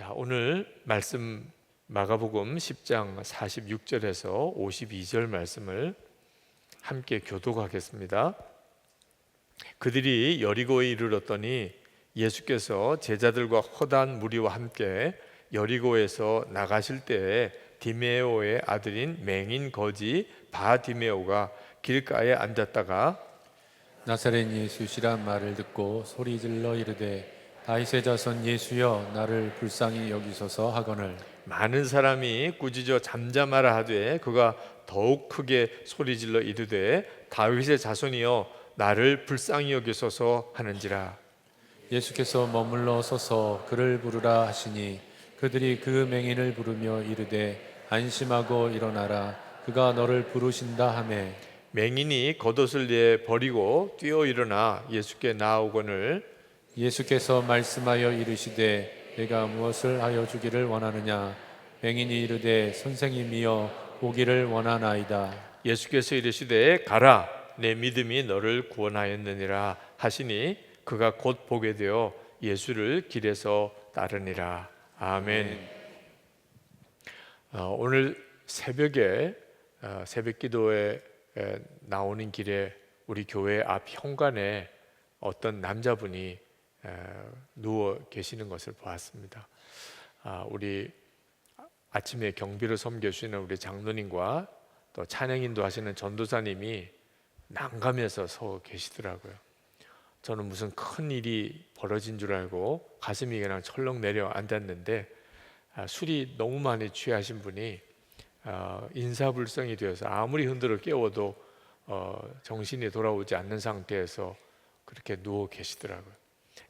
자, 오늘 말씀 마가복음 10장 46절에서 52절 말씀을 함께 교독하겠습니다. 그들이 여리고에 이르렀더니 예수께서 제자들과 허다한 무리와 함께 여리고에서 나가실 때에 디메오의 아들인 맹인 거지 바디메오가 길가에 앉았다가 나사렛 예수시란 말을 듣고 소리질러 이르되 다윗의 자손 예수여 나를 불쌍히 여기소서 하거늘 많은 사람이 꾸짖어 잠잠하라 하되 그가 더욱 크게 소리질러 이르되 다윗의 자손이여 나를 불쌍히 여기소서 하는지라. 예수께서 머물러 서서 그를 부르라 하시니 그들이 그 맹인을 부르며 이르되 안심하고 일어나라 그가 너를 부르신다 하매 맹인이 겉옷을 내어 버리고 뛰어 일어나 예수께 나아오거늘 예수께서 말씀하여 이르시되 내가 무엇을 하여 주기를 원하느냐 맹인이 이르되 선생님이여 보기를 원하나이다. 예수께서 이르시되 가라 내 믿음이 너를 구원하였느니라 하시니 그가 곧 보게 되어 예수를 길에서 따르니라. 아멘. 오늘 새벽에 새벽 기도에 나오는 길에 우리 교회 앞 현관에 어떤 남자분이 누워 계시는 것을 보았습니다. 우리 아침에 경비를 섬겨주시는 우리 장로님과 또 찬양인도 하시는 전도사님이 난감해서 서 계시더라고요. 저는 무슨 큰 일이 벌어진 줄 알고 가슴이 그냥 철렁 내려 앉았는데 술이 너무 많이 취하신 분이 인사불성이 되어서 아무리 흔들어 깨워도 정신이 돌아오지 않는 상태에서 그렇게 누워 계시더라고요.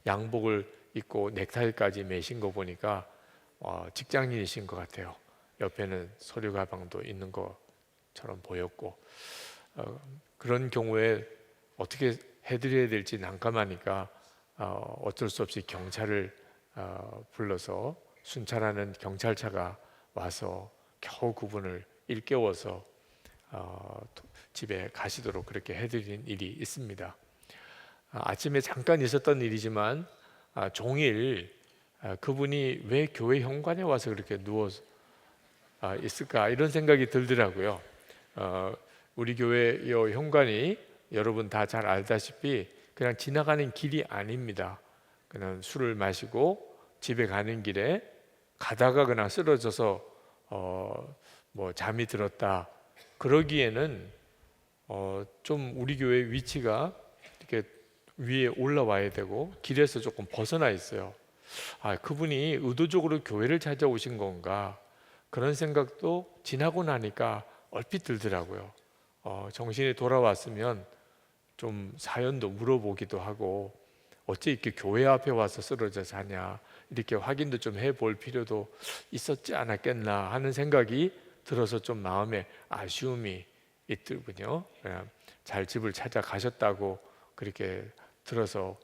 양복을 입고 넥타이까지 매신 거 보니까 직장인이신 것 같아요. 옆에는 서류 가방도 있는 것처럼 보였고 그런 경우에 어떻게 해드려야 될지 난감하니까 어쩔 수 없이 경찰을 불러서 순찰하는 경찰차가 와서 겨우 그분을 일깨워서 집에 가시도록 그렇게 해드린 일이 있습니다. 아침에 잠깐 있었던 일이지만 종일 그분이 왜 교회 현관에 와서 그렇게 누워 있을까 이런 생각이 들더라고요. 우리 교회 이 현관이 여러분 다 잘 알다시피 그냥 지나가는 길이 아닙니다. 그냥 술을 마시고 집에 가는 길에 가다가 그냥 쓰러져서 뭐 잠이 들었다 그러기에는 좀 우리 교회 위치가 이렇게 위에 올라와야 되고 길에서 조금 벗어나 있어요. 그분이 의도적으로 교회를 찾아오신 건가 그런 생각도 지나고 나니까 얼핏 들더라고요. 정신이 돌아왔으면 좀 사연도 물어보기도 하고 어째 이렇게 교회 앞에 와서 쓰러져 자냐 이렇게 확인도 좀 해볼 필요도 있었지 않았겠나 하는 생각이 들어서 좀 마음에 아쉬움이 있더군요. 잘 집을 찾아가셨다고 그렇게 들어서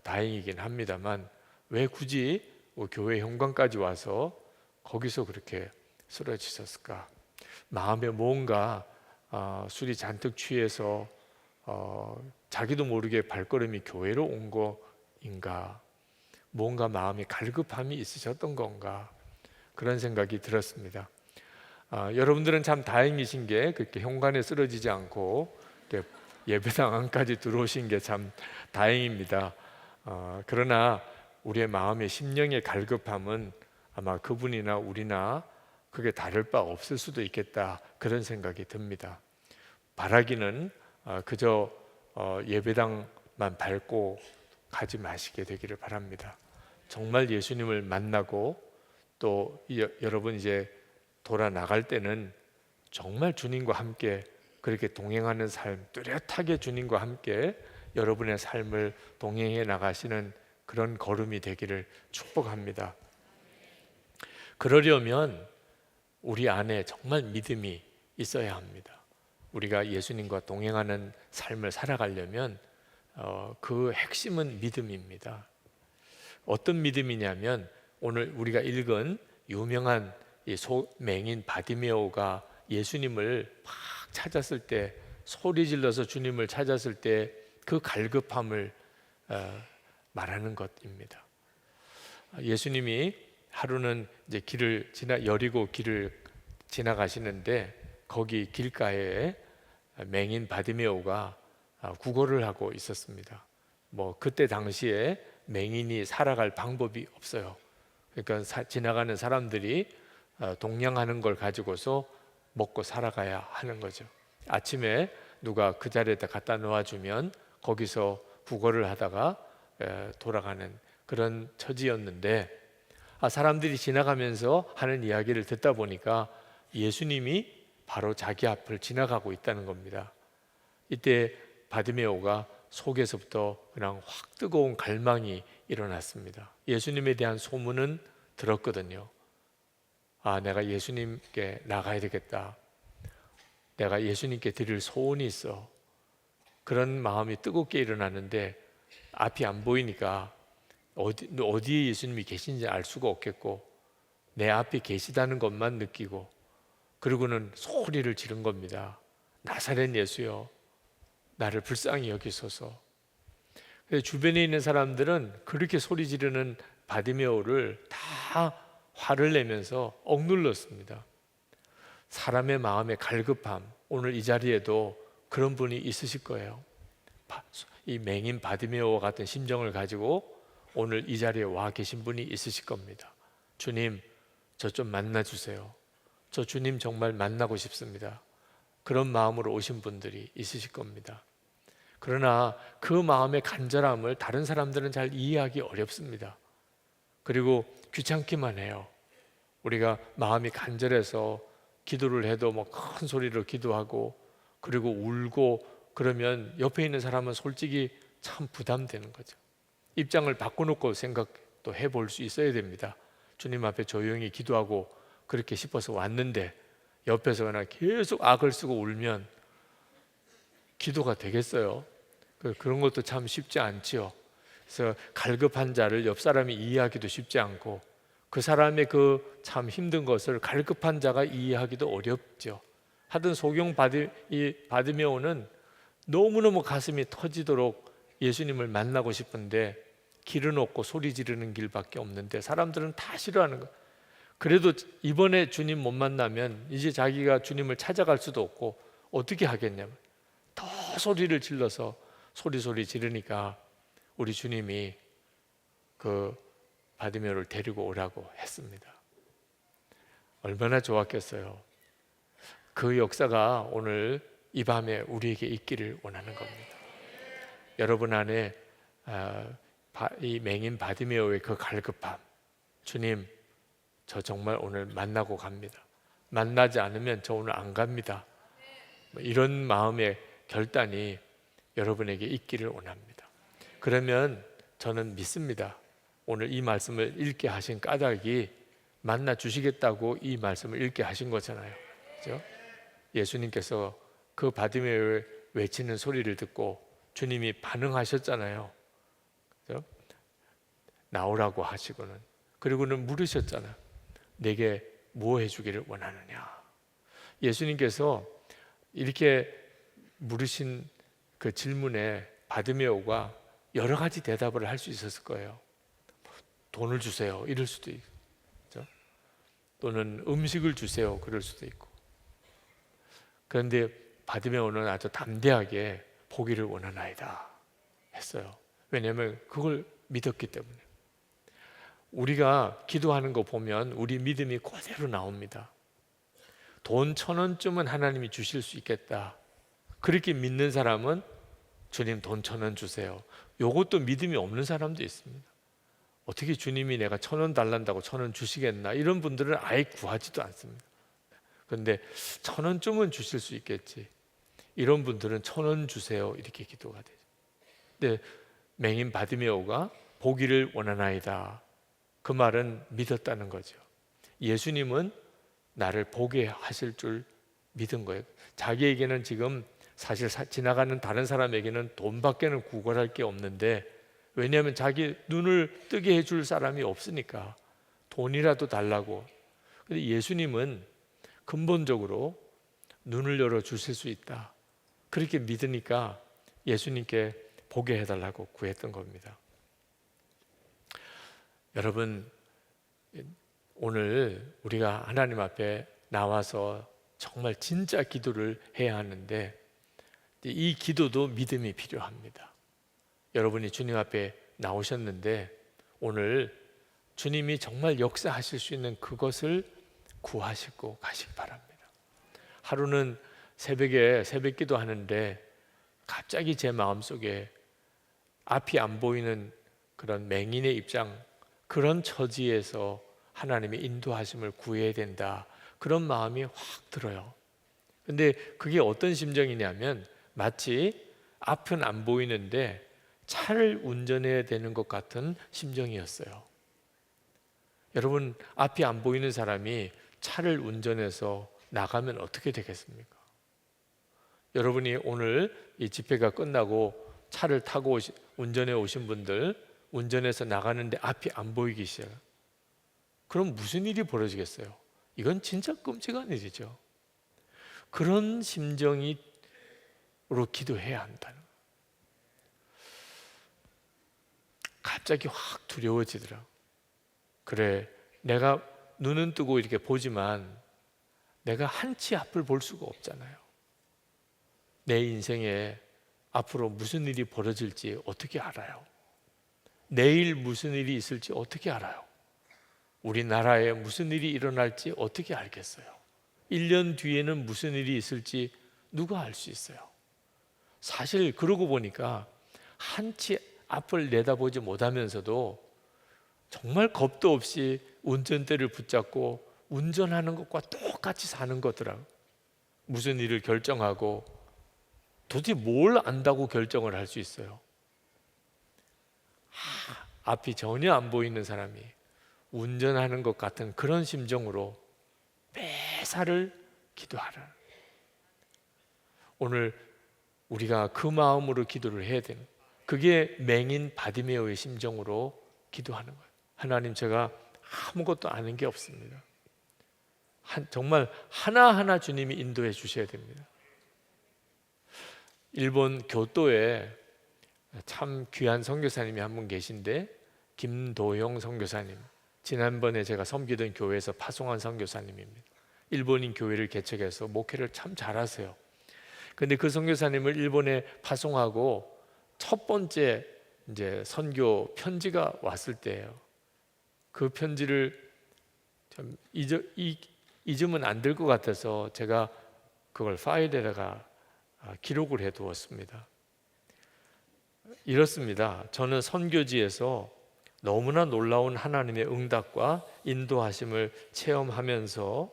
다행이긴 합니다만 왜 굳이 교회 현관까지 와서 거기서 그렇게 쓰러지셨을까? 마음에 뭔가 술이 잔뜩 취해서 자기도 모르게 발걸음이 교회로 온 거인가? 뭔가 마음에 갈급함이 있으셨던 건가? 그런 생각이 들었습니다. 여러분들은 참 다행이신 게 그렇게 현관에 쓰러지지 않고 예배당 안까지 들어오신 게 참 다행입니다. 그러나 우리의 마음의 심령의 갈급함은 아마 그분이나 우리나 그게 다를 바 없을 수도 있겠다 그런 생각이 듭니다. 바라기는 그저 예배당만 밟고 가지 마시게 되기를 바랍니다. 정말 예수님을 만나고 또 여러분 이제 돌아 나갈 때는 정말 주님과 함께 그렇게 동행하는 삶, 뚜렷하게 주님과 함께 여러분의 삶을 동행해 나가시는 그런 걸음이 되기를 축복합니다. 그러려면 우리 안에 정말 믿음이 있어야 합니다. 우리가 예수님과 동행하는 삶을 살아가려면 그 핵심은 믿음입니다. 어떤 믿음이냐면 오늘 우리가 읽은 유명한 맹인 바디메오가 예수님을 막 찾았을 때 소리 질러서 주님을 찾았을 때 그 갈급함을 말하는 것입니다. 예수님이 하루는 이제 여리고 길을 지나가시는데 거기 길가에 맹인 바디메오가 구걸을 하고 있었습니다. 뭐 그때 당시에 맹인이 살아갈 방법이 없어요. 그러니까 지나가는 사람들이 동냥하는 걸 가지고서 먹고 살아가야 하는 거죠. 아침에 누가 그 자리에다 갖다 놓아주면 거기서 구걸을 하다가 돌아가는 그런 처지였는데, 사람들이 지나가면서 하는 이야기를 듣다 보니까 예수님이 바로 자기 앞을 지나가고 있다는 겁니다. 이때 바디메오가 속에서부터 그냥 확 뜨거운 갈망이 일어났습니다. 예수님에 대한 소문은 들었거든요. 내가 예수님께 나가야 되겠다. 내가 예수님께 드릴 소원이 있어. 그런 마음이 뜨겁게 일어났는데 앞이 안 보이니까 어디에 예수님이 계신지 알 수가 없겠고, 내 앞에 계시다는 것만 느끼고, 그리고는 소리를 지른 겁니다. 나사렛 예수여, 나를 불쌍히 여기소서. 주변에 있는 사람들은 그렇게 소리 지르는 바디메오를 다 화를 내면서 억눌렀습니다. 사람의 마음의 갈급함, 오늘 이 자리에도 그런 분이 있으실 거예요. 이 맹인 바디메오와 같은 심정을 가지고 오늘 이 자리에 와 계신 분이 있으실 겁니다. 주님, 저 좀 만나주세요. 저 주님 정말 만나고 싶습니다. 그런 마음으로 오신 분들이 있으실 겁니다. 그러나 그 마음의 간절함을 다른 사람들은 잘 이해하기 어렵습니다. 그리고 귀찮기만 해요. 우리가 마음이 간절해서 기도를 해도 뭐 큰 소리로 기도하고 그리고 울고 그러면 옆에 있는 사람은 솔직히 참 부담되는 거죠. 입장을 바꿔놓고 생각도 해볼 수 있어야 됩니다. 주님 앞에 조용히 기도하고 그렇게 싶어서 왔는데 옆에서 그냥 계속 악을 쓰고 울면 기도가 되겠어요? 그런 것도 참 쉽지 않지요. 그래서 갈급한 자를 옆 사람이 이해하기도 쉽지 않고 그 사람의 그 참 힘든 것을 갈급한 자가 이해하기도 어렵죠. 하여튼 바디메오는 너무너무 가슴이 터지도록 예수님을 만나고 싶은데 길은 없고 소리 지르는 길밖에 없는데 사람들은 다 싫어하는 거예요. 그래도 이번에 주님 못 만나면 이제 자기가 주님을 찾아갈 수도 없고 어떻게 하겠냐면 더 소리를 질러서 소리 지르니까 우리 주님이 그 바디메오를 데리고 오라고 했습니다. 얼마나 좋았겠어요. 그 역사가 오늘 이 밤에 우리에게 있기를 원하는 겁니다. 여러분 안에 이 맹인 바디메오의 그 갈급함, 주님 저 정말 오늘 만나고 갑니다. 만나지 않으면 저 오늘 안 갑니다. 이런 마음의 결단이 여러분에게 있기를 원합니다. 그러면 저는 믿습니다. 오늘 이 말씀을 읽게 하신 까닭이 만나 주시겠다고 이 말씀을 읽게 하신 거잖아요. 그렇죠? 예수님께서 그 바디메오의 외치는 소리를 듣고 주님이 반응하셨잖아요. 그렇죠? 나오라고 하시고는 그리고는 물으셨잖아요. 내게 뭐 해주기를 원하느냐. 예수님께서 이렇게 물으신 그 질문에 바디메오가 여러 가지 대답을 할 수 있었을 거예요. 돈을 주세요 이럴 수도 있고, 그렇죠? 또는 음식을 주세요 그럴 수도 있고. 그런데 바디메오는 아주 담대하게 보기를 원하나이다 했어요. 왜냐하면 그걸 믿었기 때문에. 우리가 기도하는 거 보면 우리 믿음이 그대로 나옵니다. 돈 1,000원쯤은 하나님이 주실 수 있겠다. 그렇게 믿는 사람은 주님 돈 1,000원 주세요. 요것도 믿음이 없는 사람도 있습니다. 어떻게 주님이 내가 1,000원 달란다고 1,000원 주시겠나? 이런 분들은 아예 구하지도 않습니다. 그런데 1,000원쯤은 주실 수 있겠지. 이런 분들은 1,000원 주세요 이렇게 기도가 되죠. 근데 맹인 바디메오가 보기를 원하나이다. 그 말은 믿었다는 거죠. 예수님은 나를 보게 하실 줄 믿은 거예요. 자기에게는 지금 사실 지나가는 다른 사람에게는 돈밖에는 구걸할 게 없는데, 왜냐하면 자기 눈을 뜨게 해줄 사람이 없으니까 돈이라도 달라고. 근데 예수님은 근본적으로 눈을 열어 주실 수 있다. 그렇게 믿으니까 예수님께 보게 해달라고 구했던 겁니다. 여러분, 오늘 우리가 하나님 앞에 나와서 정말 진짜 기도를 해야 하는데, 이 기도도 믿음이 필요합니다. 여러분이 주님 앞에 나오셨는데 오늘 주님이 정말 역사하실 수 있는 그것을 구하시고 가시기 바랍니다. 하루는 새벽에 새벽기도 하는데 갑자기 제 마음속에 앞이 안 보이는 그런 맹인의 입장, 그런 처지에서 하나님의 인도하심을 구해야 된다, 그런 마음이 확 들어요. 근데 그게 어떤 심정이냐면 마치 앞은 안 보이는데 차를 운전해야 되는 것 같은 심정이었어요. 여러분, 앞이 안 보이는 사람이 차를 운전해서 나가면 어떻게 되겠습니까? 여러분이 오늘 이 집회가 끝나고 차를 타고 운전해 오신 분들, 운전해서 나가는데 앞이 안 보이기 시작. 그럼 무슨 일이 벌어지겠어요? 이건 진짜 끔찍한 일이죠. 그런 심정으로 기도해야 한다는 거예요. 갑자기 확 두려워지더라. 그래, 내가 눈은 뜨고 이렇게 보지만 내가 한치 앞을 볼 수가 없잖아요. 내 인생에 앞으로 무슨 일이 벌어질지 어떻게 알아요? 내일 무슨 일이 있을지 어떻게 알아요? 우리나라에 무슨 일이 일어날지 어떻게 알겠어요? 1년 뒤에는 무슨 일이 있을지 누가 알 수 있어요? 사실 그러고 보니까 한치 앞을 내다보지 못하면서도 정말 겁도 없이 운전대를 붙잡고 운전하는 것과 똑같이 사는 거더라고요. 무슨 일을 결정하고 도대체 뭘 안다고 결정을 할 수 있어요? 앞이 전혀 안 보이는 사람이 운전하는 것 같은 그런 심정으로 매사를 기도하라. 오늘 우리가 그 마음으로 기도를 해야 되는, 그게 맹인 바디메오의 심정으로 기도하는 거예요. 하나님, 제가 아무것도 아는 게 없습니다. 정말 하나하나 주님이 인도해 주셔야 됩니다. 일본 교토에 참 귀한 선교사님이 한 분 계신데, 김도영 선교사님, 지난번에 제가 섬기던 교회에서 파송한 선교사님입니다. 일본인 교회를 개척해서 목회를 참 잘하세요. 근데 그 선교사님을 일본에 파송하고 첫 번째 이제 선교 편지가 왔을 때예요. 그 편지를 좀 잊으면 안 될 것 같아서 제가 그걸 파일에다가 기록을 해 두었습니다. 이렇습니다. 저는 선교지에서 너무나 놀라운 하나님의 응답과 인도하심을 체험하면서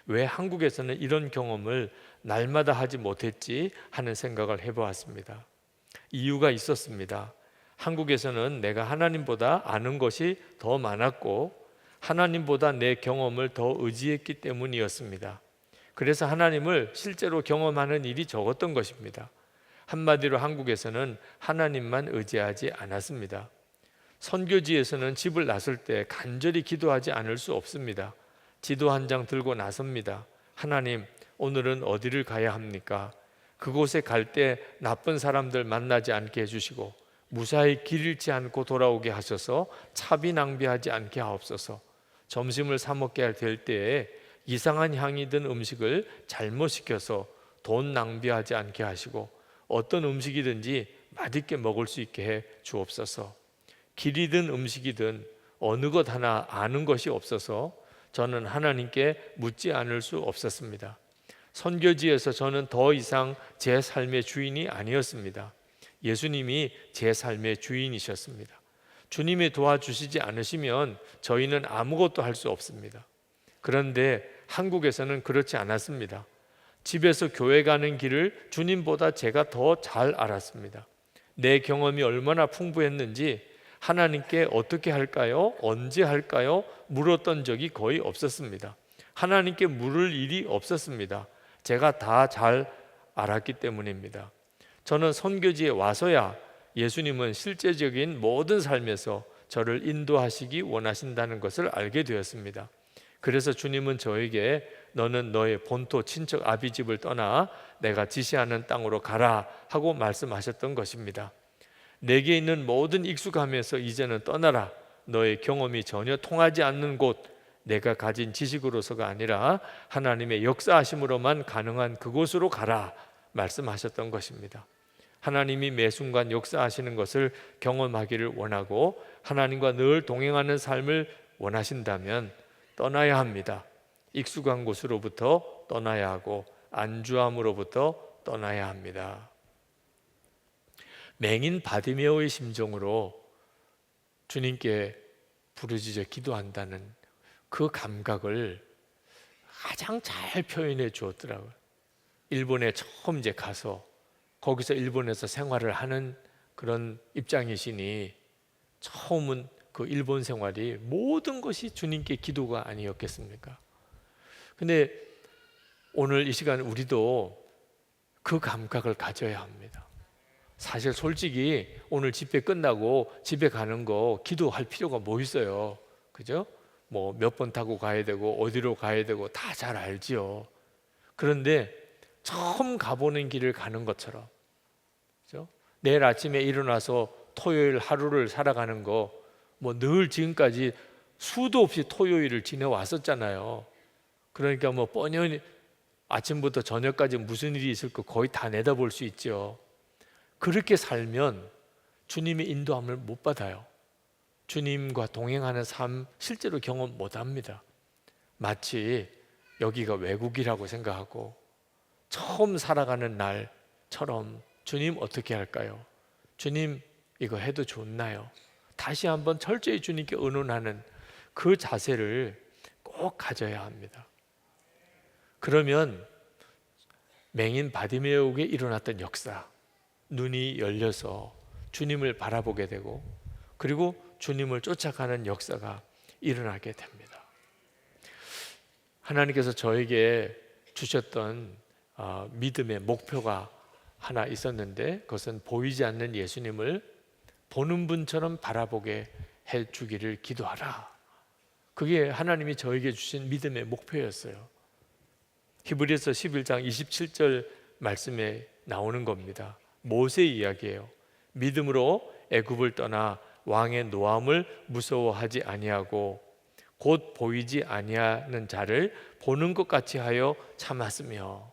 왜 한국에서는 이런 경험을 날마다 하지 못했지 하는 생각을 해보았습니다. 이유가 있었습니다. 한국에서는 내가 하나님보다 아는 것이 더 많았고 하나님보다 내 경험을 더 의지했기 때문이었습니다. 그래서 하나님을 실제로 경험하는 일이 적었던 것입니다. 한마디로 한국에서는 하나님만 의지하지 않았습니다. 선교지에서는 집을 나설 때 간절히 기도하지 않을 수 없습니다. 지도 한 장 들고 나섭니다. 하나님, 오늘은 어디를 가야 합니까? 그곳에 갈 때 나쁜 사람들 만나지 않게 해주시고 무사히 길 잃지 않고 돌아오게 하셔서 차비 낭비하지 않게 하옵소서. 점심을 사 먹게 될 때에 이상한 향이 든 음식을 잘못 시켜서 돈 낭비하지 않게 하시고 어떤 음식이든지 맛있게 먹을 수 있게 해 주옵소서. 길이든 음식이든 어느 것 하나 아는 것이 없어서 저는 하나님께 묻지 않을 수 없었습니다. 선교지에서 저는 더 이상 제 삶의 주인이 아니었습니다. 예수님이 제 삶의 주인이셨습니다. 주님이 도와주시지 않으시면 저희는 아무것도 할 수 없습니다. 그런데 한국에서는 그렇지 않았습니다. 집에서 교회 가는 길을 주님보다 제가 더 잘 알았습니다. 내 경험이 얼마나 풍부했는지 하나님께 어떻게 할까요? 언제 할까요? 물었던 적이 거의 없었습니다. 하나님께 물을 일이 없었습니다. 제가 다 잘 알았기 때문입니다. 저는 선교지에 와서야 예수님은 실제적인 모든 삶에서 저를 인도하시기 원하신다는 것을 알게 되었습니다. 그래서 주님은 저에게 너는 너의 본토 친척 아비집을 떠나 내가 지시하는 땅으로 가라 하고 말씀하셨던 것입니다. 내게 있는 모든 익숙함에서 이제는 떠나라. 너의 경험이 전혀 통하지 않는 곳, 내가 가진 지식으로서가 아니라 하나님의 역사하심으로만 가능한 그곳으로 가라 말씀하셨던 것입니다. 하나님이 매 순간 역사하시는 것을 경험하기를 원하고 하나님과 늘 동행하는 삶을 원하신다면 떠나야 합니다. 익숙한 곳으로부터 떠나야 하고 안주함으로부터 떠나야 합니다. 맹인 바디메오의 심정으로 주님께 부르짖어 기도한다는 그 감각을 가장 잘 표현해 주었더라고요. 일본에 처음 이제 가서 거기서 일본에서 생활을 하는 그런 입장이시니 처음은 그 일본 생활이 모든 것이 주님께 기도가 아니었겠습니까? 근데 오늘 이 시간 우리도 그 감각을 가져야 합니다. 사실 솔직히 오늘 집회 끝나고 집에 가는 거 기도할 필요가 뭐 있어요? 그죠? 뭐 몇 번 타고 가야 되고 어디로 가야 되고 다 잘 알지요. 그런데 처음 가보는 길을 가는 것처럼, 그죠? 내일 아침에 일어나서 토요일 하루를 살아가는 거, 뭐 늘 지금까지 수도 없이 토요일을 지내왔었잖아요. 그러니까 뭐 뻔히 아침부터 저녁까지 무슨 일이 있을 거 거의 다 내다볼 수 있죠. 그렇게 살면 주님의 인도함을 못 받아요. 주님과 동행하는 삶 실제로 경험 못 합니다. 마치 여기가 외국이라고 생각하고 처음 살아가는 날처럼 주님 어떻게 할까요? 주님 이거 해도 좋나요? 다시 한번 철저히 주님께 의논하는 그 자세를 꼭 가져야 합니다. 그러면 맹인 바디메오에게 일어났던 역사, 눈이 열려서 주님을 바라보게 되고 그리고 주님을 쫓아가는 역사가 일어나게 됩니다. 하나님께서 저에게 주셨던 믿음의 목표가 하나 있었는데 그것은 보이지 않는 예수님을 보는 분처럼 바라보게 해주기를 기도하라. 그게 하나님이 저에게 주신 믿음의 목표였어요. 히브리서 11장 27절 말씀에 나오는 겁니다. 모세 이야기예요. 믿음으로 애굽을 떠나 왕의 노함을 무서워하지 아니하고 곧 보이지 아니하는 자를 보는 것 같이 하여 참았으며.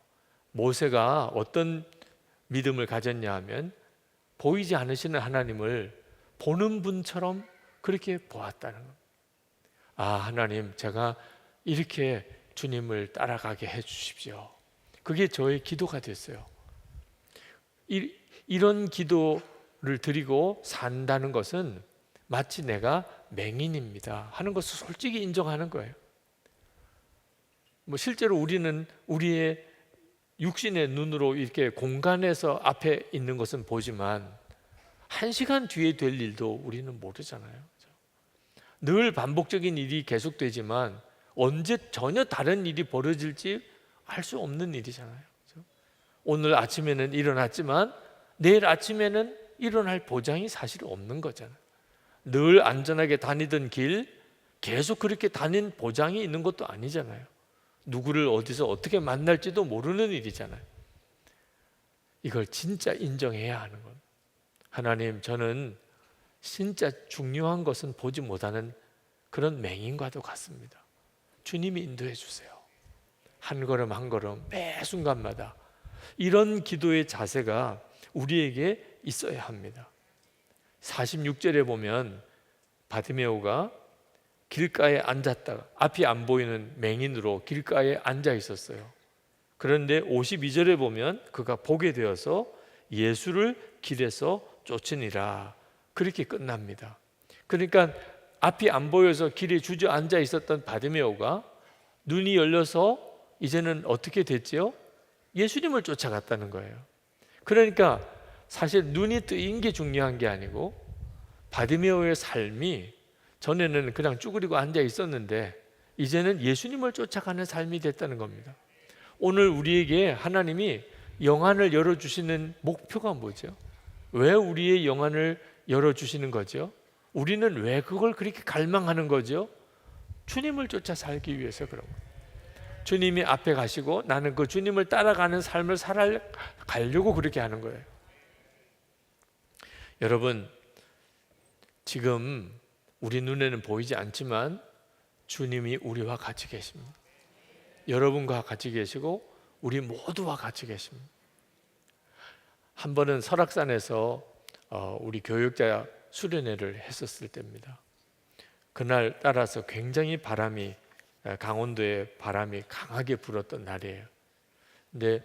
모세가 어떤 믿음을 가졌냐 하면 보이지 않으시는 하나님을 보는 분처럼 그렇게 보았다는 겁니다. 아, 하나님, 제가 이렇게 주님을 따라가게 해주십시오. 그게 저의 기도가 됐어요. 이런 기도를 드리고 산다는 것은 마치 내가 맹인입니다 하는 것을 솔직히 인정하는 거예요. 뭐 실제로 우리는 우리의 육신의 눈으로 이렇게 공간에서 앞에 있는 것은 보지만 1시간 뒤에 될 일도 우리는 모르잖아요. 늘 반복적인 일이 계속되지만 언제 전혀 다른 일이 벌어질지 알 수 없는 일이잖아요. 오늘 아침에는 일어났지만 내일 아침에는 일어날 보장이 사실 없는 거잖아요. 늘 안전하게 다니던 길 계속 그렇게 다닌 보장이 있는 것도 아니잖아요. 누구를 어디서 어떻게 만날지도 모르는 일이잖아요. 이걸 진짜 인정해야 하는 것. 하나님, 저는 진짜 중요한 것은 보지 못하는 그런 맹인과도 같습니다. 주님이 인도해 주세요. 한 걸음 한 걸음 매 순간마다 이런 기도의 자세가 우리에게 있어야 합니다. 46절에 보면 바디메오가 길가에 앉았다가 앞이 안 보이는 맹인으로 길가에 앉아 있었어요. 그런데 52절에 보면 그가 보게 되어서 예수를 길에서 쫓으니라. 그렇게 끝납니다. 그러니까 앞이 안 보여서 길에 주저앉아 있었던 바디메오가 눈이 열려서 이제는 어떻게 됐지요? 예수님을 쫓아갔다는 거예요. 그러니까 사실 눈이 뜨인 게 중요한 게 아니고 바디메오의 삶이 전에는 그냥 쭈그리고 앉아 있었는데 이제는 예수님을 쫓아가는 삶이 됐다는 겁니다. 오늘 우리에게 하나님이 영안을 열어주시는 목표가 뭐죠? 왜 우리의 영안을 열어주시는 거죠? 우리는 왜 그걸 그렇게 갈망하는 거죠? 주님을 쫓아 살기 위해서 그런 거예요. 주님이 앞에 가시고 나는 그 주님을 따라가는 삶을 살아가려고 그렇게 하는 거예요. 여러분, 지금 우리 눈에는 보이지 않지만 주님이 우리와 같이 계십니다. 여러분과 같이 계시고 우리 모두와 같이 계십니다. 한 번은 설악산에서 우리 교육자 수련회를 했었을 때입니다. 그날 따라서 굉장히 강원도에 바람이 강하게 불었던 날이에요. 근데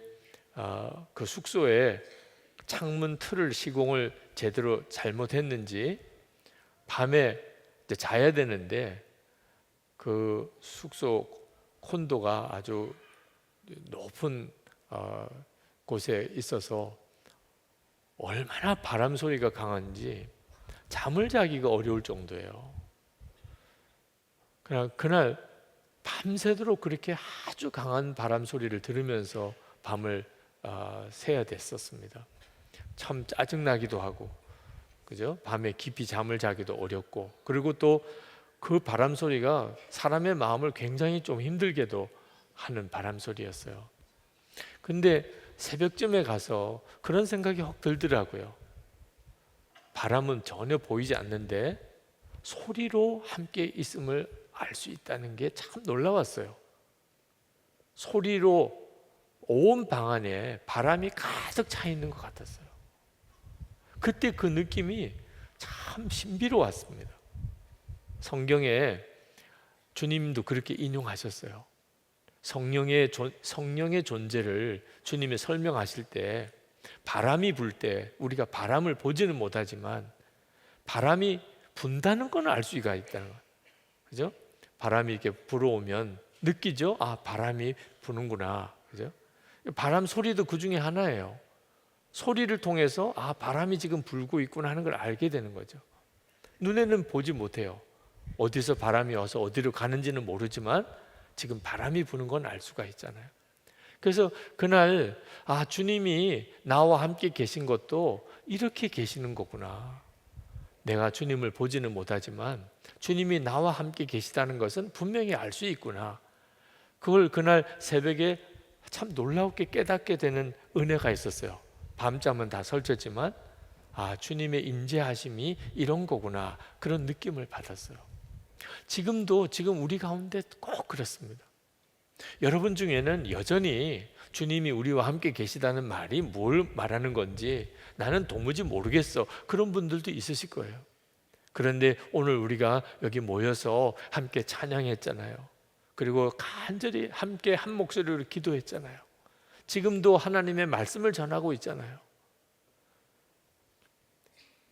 그 숙소에 창문 틀을 시공을 제대로 잘못했는지 밤에 이제 자야 되는데 그 숙소 콘도가 아주 높은 곳에 있어서 얼마나 바람 소리가 강한지 잠을 자기가 어려울 정도예요. 그날 밤새도록 그렇게 아주 강한 바람 소리를 들으면서 밤을 새야 됐었습니다. 참 짜증나기도 하고, 그죠? 밤에 깊이 잠을 자기도 어렵고, 그리고 또 그 바람 소리가 사람의 마음을 굉장히 좀 힘들게도 하는 바람 소리였어요. 근데 새벽쯤에 가서 그런 생각이 확 들더라고요. 바람은 전혀 보이지 않는데 소리로 함께 있음을 알 수 있다는 게 참 놀라웠어요. 소리로 온 방 안에 바람이 가득 차 있는 것 같았어요. 그때 그 느낌이 참 신비로웠습니다. 성경에 주님도 그렇게 인용하셨어요. 성령의 존재를 주님이 설명하실 때 바람이 불 때 우리가 바람을 보지는 못하지만 바람이 분다는 건 알 수가 있다는 거예요. 그죠? 바람이 이렇게 불어오면 느끼죠? 아, 바람이 부는구나. 그죠? 바람 소리도 그 중에 하나예요. 소리를 통해서 아, 바람이 지금 불고 있구나 하는 걸 알게 되는 거죠. 눈에는 보지 못해요. 어디서 바람이 와서 어디로 가는지는 모르지만 지금 바람이 부는 건 알 수가 있잖아요. 그래서 그날 아, 주님이 나와 함께 계신 것도 이렇게 계시는 거구나. 내가 주님을 보지는 못하지만 주님이 나와 함께 계시다는 것은 분명히 알 수 있구나. 그걸 그날 새벽에 참 놀랍게 깨닫게 되는 은혜가 있었어요. 밤잠은 다 설쳤지만 아, 주님의 인재하심이 이런 거구나. 그런 느낌을 받았어요. 지금 우리 가운데 꼭 그렇습니다. 여러분 중에는 여전히 주님이 우리와 함께 계시다는 말이 뭘 말하는 건지 나는 도무지 모르겠어. 그런 분들도 있으실 거예요. 그런데 오늘 우리가 여기 모여서 함께 찬양했잖아요. 그리고 간절히 함께 한 목소리로 기도했잖아요. 지금도 하나님의 말씀을 전하고 있잖아요.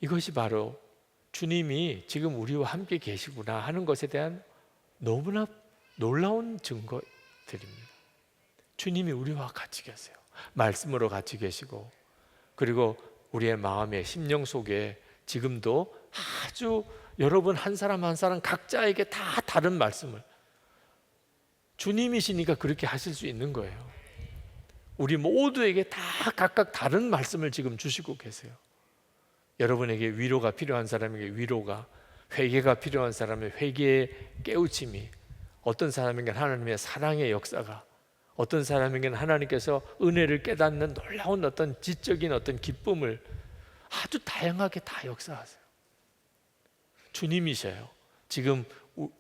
이것이 바로 주님이 지금 우리와 함께 계시구나 하는 것에 대한 너무나 놀라운 증거들입니다. 주님이 우리와 같이 계세요. 말씀으로 같이 계시고, 그리고 우리의 마음의 심령 속에 지금도 아주 여러분 한 사람 한 사람 각자에게 다 다른 말씀을, 주님이시니까 그렇게 하실 수 있는 거예요. 우리 모두에게 다 각각 다른 말씀을 지금 주시고 계세요. 여러분에게 위로가 필요한 사람에게 위로가, 회개가 필요한 사람의 회개의 깨우침이, 어떤 사람에게는 하나님의 사랑의 역사가, 어떤 사람에게는 하나님께서 은혜를 깨닫는 놀라운 어떤 지적인 어떤 기쁨을 아주 다양하게 다 역사하세요. 주님이셔요. 지금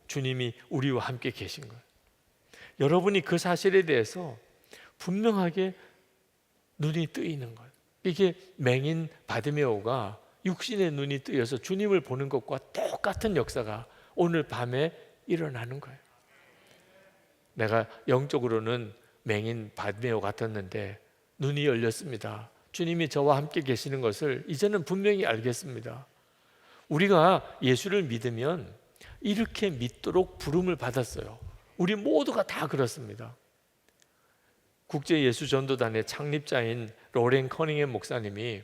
주님이 우리와 함께 계신 거예요. 여러분이 그 사실에 대해서 분명하게 눈이 뜨이는 거예요. 이게 맹인 바디메오가 육신의 눈이 뜨여서 주님을 보는 것과 똑같은 역사가 오늘 밤에 일어나는 거예요. 내가 영적으로는 맹인 바디메오 같았는데 눈이 열렸습니다. 주님이 저와 함께 계시는 것을 이제는 분명히 알겠습니다. 우리가 예수를 믿으면 이렇게 믿도록 부름을 받았어요. 우리 모두가 다 그렇습니다. 국제예수전도단의 창립자인 로렌 커닝햄 목사님이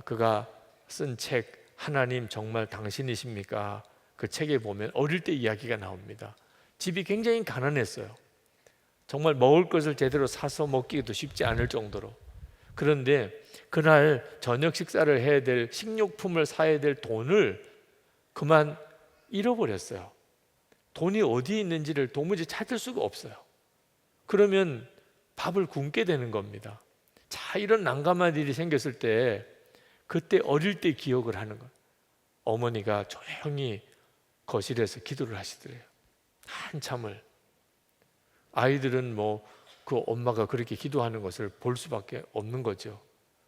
그가 쓴 책 하나님 정말 당신이십니까? 그 책에 보면 어릴 때 이야기가 나옵니다. 집이 굉장히 가난했어요. 정말 먹을 것을 제대로 사서 먹기도 쉽지 않을 정도로. 그런데 그날 저녁 식사를 해야 될 식료품을 사야 될 돈을 그만 잃어버렸어요. 돈이 어디에 있는지를 도무지 찾을 수가 없어요. 그러면 밥을 굶게 되는 겁니다. 자, 이런 난감한 일이 생겼을 때 그때 어릴 때 기억을 하는 거예요. 어머니가 조용히 거실에서 기도를 하시더래요. 한참을. 아이들은 뭐 그 엄마가 그렇게 기도하는 것을 볼 수밖에 없는 거죠.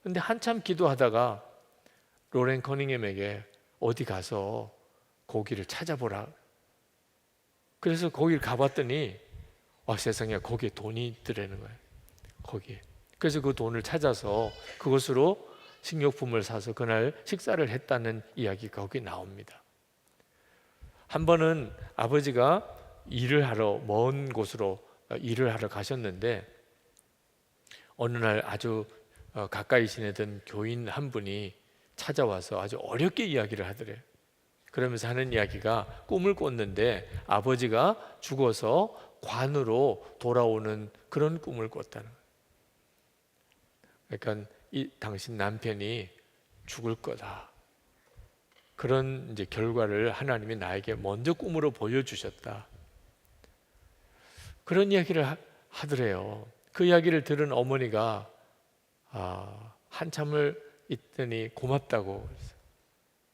근데 한참 기도하다가 로렌 커닝햄에게 어디 가서 고기를 찾아보라. 그래서 거기를 가봤더니 세상에 거기에 돈이 있더라는 거예요. 거기에. 그래서 그 돈을 찾아서 그것으로 식료품을 사서 그날 식사를 했다는 이야기가 거기 나옵니다. 한 번은 아버지가 일을 하러 먼 곳으로 일을 하러 가셨는데 어느 날 아주 가까이 지내던 교인 한 분이 찾아와서 아주 어렵게 이야기를 하더래요. 그러면서 하는 이야기가 꿈을 꿨는데 아버지가 죽어서 관으로 돌아오는 그런 꿈을 꿨다는 거예요. 그러니까 당신 남편이 죽을 거다. 그런 이제 결과를 하나님이 나에게 먼저 꿈으로 보여주셨다. 그런 이야기를 하더래요. 그 이야기를 들은 어머니가 한참을 있더니 고맙다고,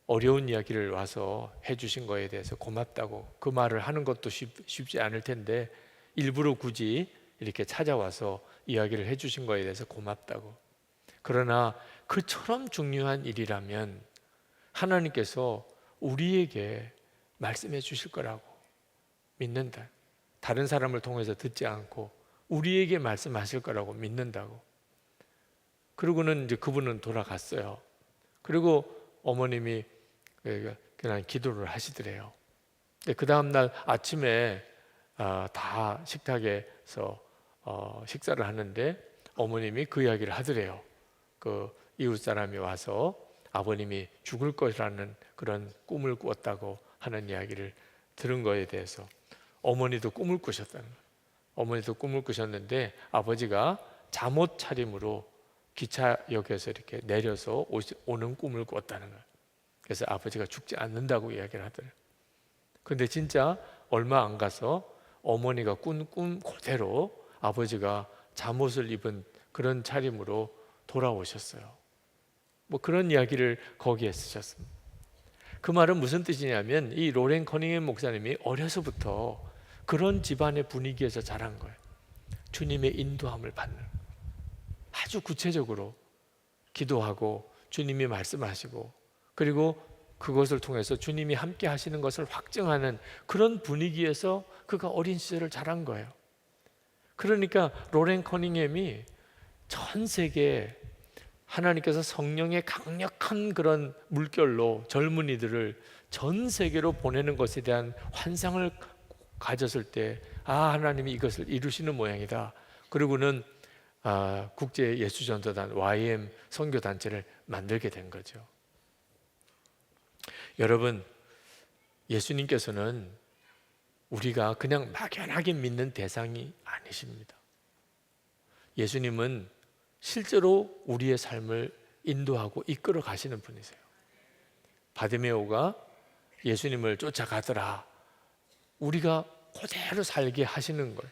어려운 이야기를 와서 해주신 거에 대해서 고맙다고, 그 말을 하는 것도 쉽지 않을 텐데 일부러 굳이 이렇게 찾아와서 이야기를 해주신 거에 대해서 고맙다고. 그러나 그처럼 중요한 일이라면 하나님께서 우리에게 말씀해 주실 거라고 믿는다. 다른 사람을 통해서 듣지 않고 우리에게 말씀하실 거라고 믿는다고. 그러고는 이제 그분은 돌아갔어요. 그리고 어머님이 그냥 기도를 하시더래요. 그 다음날 아침에 다 식탁에서 식사를 하는데 어머님이 그 이야기를 하더래요. 그 이웃 사람이 와서 아버님이 죽을 것이라는 그런 꿈을 꾸었다고 하는 이야기를 들은 거에 대해서 어머니도 꿈을 꾸셨다는 거예요. 어머니도 꿈을 꾸셨는데 아버지가 잠옷 차림으로 기차역에서 이렇게 내려서 오는 꿈을 꾸었다는 거예요. 그래서 아버지가 죽지 않는다고 이야기를 하더래요. 근데 진짜 얼마 안 가서 어머니가 꾼 꿈 그대로 아버지가 잠옷을 입은 그런 차림으로 돌아오셨어요. 뭐 그런 이야기를 거기에 쓰셨습니다. 그 말은 무슨 뜻이냐면 이 로렌 커닝햄 목사님이 어려서부터 그런 집안의 분위기에서 자란 거예요. 주님의 인도함을 받는, 아주 구체적으로 기도하고 주님이 말씀하시고 그리고 그것을 통해서 주님이 함께 하시는 것을 확증하는 그런 분위기에서 그가 어린 시절을 자란 거예요. 그러니까 로렌 커닝햄이 전 세계에 하나님께서 성령의 강력한 그런 물결로 젊은이들을 전 세계로 보내는 것에 대한 환상을 가졌을 때 하나님이 이것을 이루시는 모양이다. 그리고는 국제 예수전도단 YM 선교단체를 만들게 된 거죠. 여러분, 예수님께서는 우리가 그냥 막연하게 믿는 대상이 아니십니다. 예수님은 실제로 우리의 삶을 인도하고 이끌어 가시는 분이세요. 바디메오가 예수님을 쫓아가더라. 우리가 그대로 살게 하시는 거예요.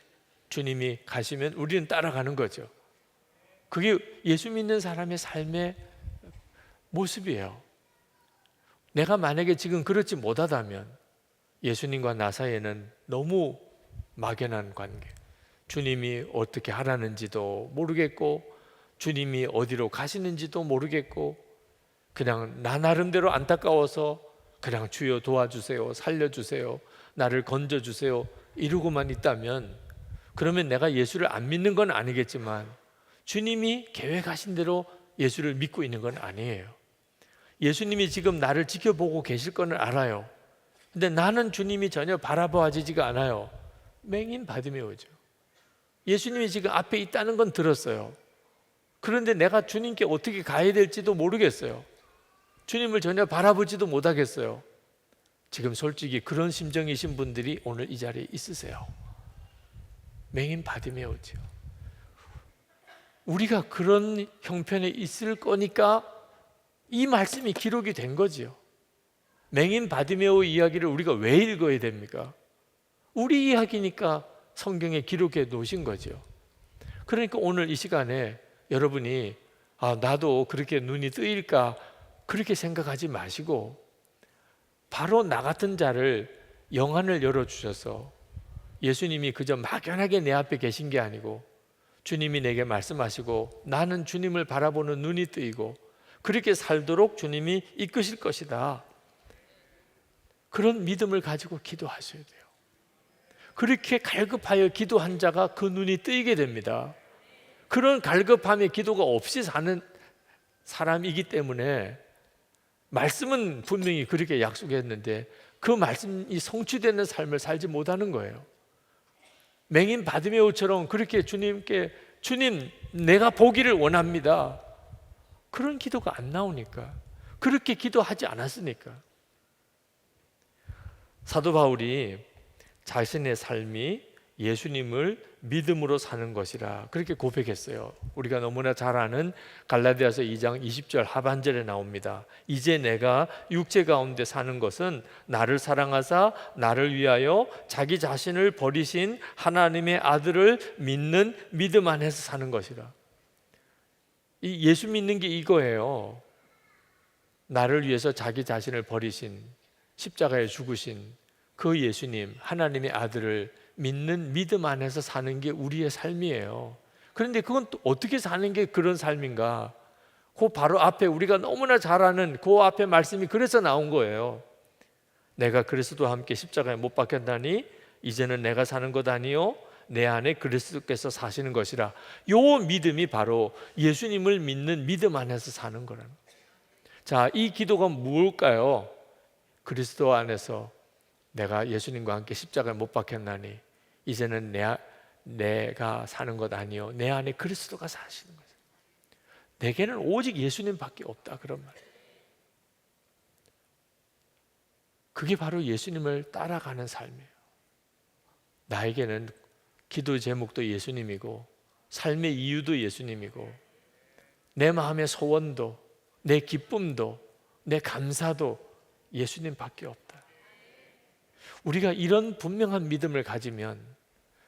주님이 가시면 우리는 따라가는 거죠. 그게 예수 믿는 사람의 삶의 모습이에요. 내가 만약에 지금 그렇지 못하다면 예수님과 나 사이에는 너무 막연한 관계, 주님이 어떻게 하라는지도 모르겠고 주님이 어디로 가시는지도 모르겠고 그냥 나 나름대로 안타까워서 그냥 주여 도와주세요, 살려주세요, 나를 건져주세요 이러고만 있다면 그러면 내가 예수를 안 믿는 건 아니겠지만 주님이 계획하신 대로 예수를 믿고 있는 건 아니에요. 예수님이 지금 나를 지켜보고 계실 건 알아요. 근데 나는 주님이 전혀 바라봐지지가 않아요. 맹인 바디메오죠. 예수님이 지금 앞에 있다는 건 들었어요. 그런데 내가 주님께 어떻게 가야 될지도 모르겠어요. 주님을 전혀 바라보지도 못하겠어요. 지금 솔직히 그런 심정이신 분들이 오늘 이 자리에 있으세요. 맹인 바디메오죠. 우리가 그런 형편에 있을 거니까 이 말씀이 기록이 된 거지요. 맹인 바디메오 이야기를 우리가 왜 읽어야 됩니까? 우리 이야기니까 성경에 기록해 놓으신 거죠. 그러니까 오늘 이 시간에 여러분이 나도 그렇게 눈이 뜨일까 그렇게 생각하지 마시고 바로 나 같은 자를 영안을 열어주셔서 예수님이 그저 막연하게 내 앞에 계신 게 아니고 주님이 내게 말씀하시고 나는 주님을 바라보는 눈이 뜨이고 그렇게 살도록 주님이 이끄실 것이다. 그런 믿음을 가지고 기도하셔야 돼요. 그렇게 갈급하여 기도한 자가 그 눈이 뜨이게 됩니다. 그런 갈급함에 기도가 없이 사는 사람이기 때문에 말씀은 분명히 그렇게 약속했는데 그 말씀이 성취되는 삶을 살지 못하는 거예요. 맹인 바디메오처럼 그렇게 주님께 주님 내가 보기를 원합니다. 그런 기도가 안 나오니까, 그렇게 기도하지 않았으니까. 사도 바울이 자신의 삶이 예수님을 믿음으로 사는 것이라 그렇게 고백했어요. 우리가 너무나 잘 아는 갈라디아서 2장 20절 하반절에 나옵니다. 이제 내가 육체 가운데 사는 것은 나를 사랑하사 나를 위하여 자기 자신을 버리신 하나님의 아들을 믿는 믿음 안에서 사는 것이라. 이 예수 믿는 게 이거예요. 나를 위해서 자기 자신을 버리신, 십자가에 죽으신 그 예수님, 하나님의 아들을 믿는 믿음 안에서 사는 게 우리의 삶이에요. 그런데 그건 또 어떻게 사는 게 그런 삶인가? 그 바로 앞에 우리가 너무나 잘 아는 그 앞에 말씀이 그래서 나온 거예요. 내가 그리스도와 함께 십자가에 못 박혔다니 이제는 내가 사는 것 아니요 내 안에 그리스도께서 사시는 것이라. 요 믿음이 바로 예수님을 믿는 믿음 안에서 사는 거라는 거예요. 자, 이 기도가 뭘까요? 그리스도 안에서 내가 예수님과 함께 십자가에 못 박혔나니 이제는 내가 사는 것 아니요 내 안에 그리스도가 사시는 거죠. 내게는 오직 예수님밖에 없다, 그런 말. 그게 바로 예수님을 따라가는 삶이에요. 나에게는 기도 제목도 예수님이고 삶의 이유도 예수님이고 내 마음의 소원도 내 기쁨도 내 감사도 예수님밖에 없다. 우리가 이런 분명한 믿음을 가지면,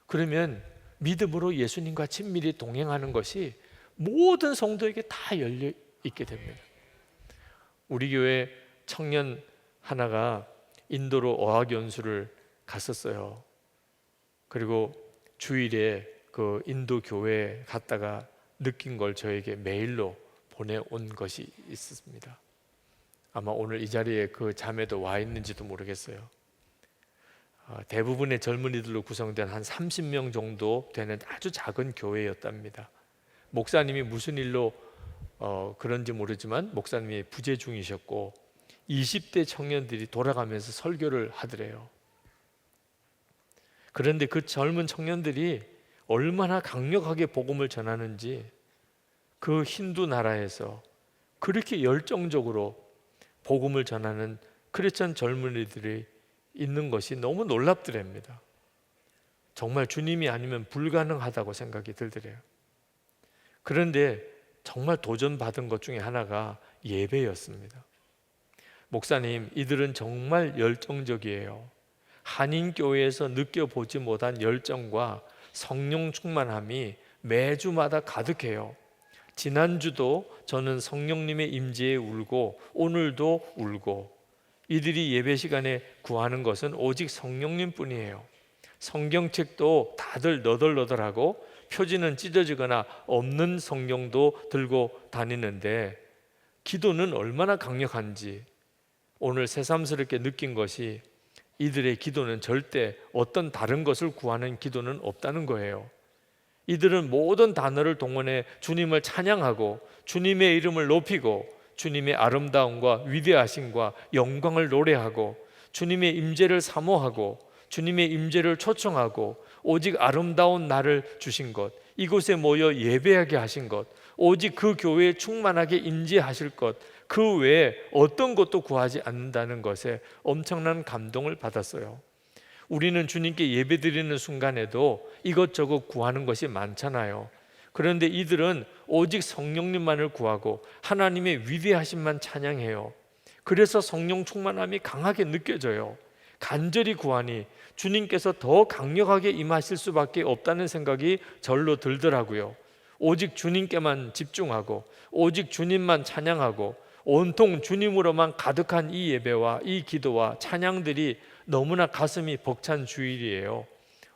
그러면 믿음으로 예수님과 친밀히 동행하는 것이 모든 성도에게 다 열려 있게 됩니다. 우리 교회 청년 하나가 인도로 어학연수를 갔었어요. 그리고 주일에 그 인도 교회에 갔다가 느낀 걸 저에게 메일로 보내온 것이 있었습니다. 아마 오늘 이 자리에 그 자매도 와 있는지도 모르겠어요. 대부분의 젊은이들로 구성된 한 30명 정도 되는 아주 작은 교회였답니다. 목사님이 무슨 일로 그런지 모르지만 목사님이 부재 중이셨고 20대 청년들이 돌아가면서 설교를 하더래요. 그런데 그 젊은 청년들이 얼마나 강력하게 복음을 전하는지 그 힌두 나라에서 그렇게 열정적으로 복음을 전하는 크리스천 젊은이들이 있는 것이 너무 놀랍더랍니다. 정말 주님이 아니면 불가능하다고 생각이 들더래요. 그런데 정말 도전받은 것 중에 하나가 예배였습니다. 목사님, 이들은 정말 열정적이에요. 한인교회에서 느껴보지 못한 열정과 성령 충만함이 매주마다 가득해요. 지난주도 저는 성령님의 임재에 울고 오늘도 울고, 이들이 예배 시간에 구하는 것은 오직 성령님 뿐이에요. 성경책도 다들 너덜너덜하고 표지는 찢어지거나 없는 성경도 들고 다니는데 기도는 얼마나 강력한지 오늘 새삼스럽게 느낀 것이, 이들의 기도는 절대 어떤 다른 것을 구하는 기도는 없다는 거예요. 이들은 모든 단어를 동원해 주님을 찬양하고 주님의 이름을 높이고 주님의 아름다움과 위대하심과 영광을 노래하고 주님의 임재를 사모하고 주님의 임재를 초청하고 오직 아름다운 나를 주신 것, 이곳에 모여 예배하게 하신 것, 오직 그 교회에 충만하게 임재하실 것, 그 외에 어떤 것도 구하지 않는다는 것에 엄청난 감동을 받았어요. 우리는 주님께 예배드리는 순간에도 이것저것 구하는 것이 많잖아요. 그런데 이들은 오직 성령님만을 구하고 하나님의 위대하심만 찬양해요. 그래서 성령 충만함이 강하게 느껴져요. 간절히 구하니 주님께서 더 강력하게 임하실 수밖에 없다는 생각이 절로 들더라고요. 오직 주님께만 집중하고 오직 주님만 찬양하고 온통 주님으로만 가득한 이 예배와 이 기도와 찬양들이 너무나 가슴이 벅찬 주일이에요.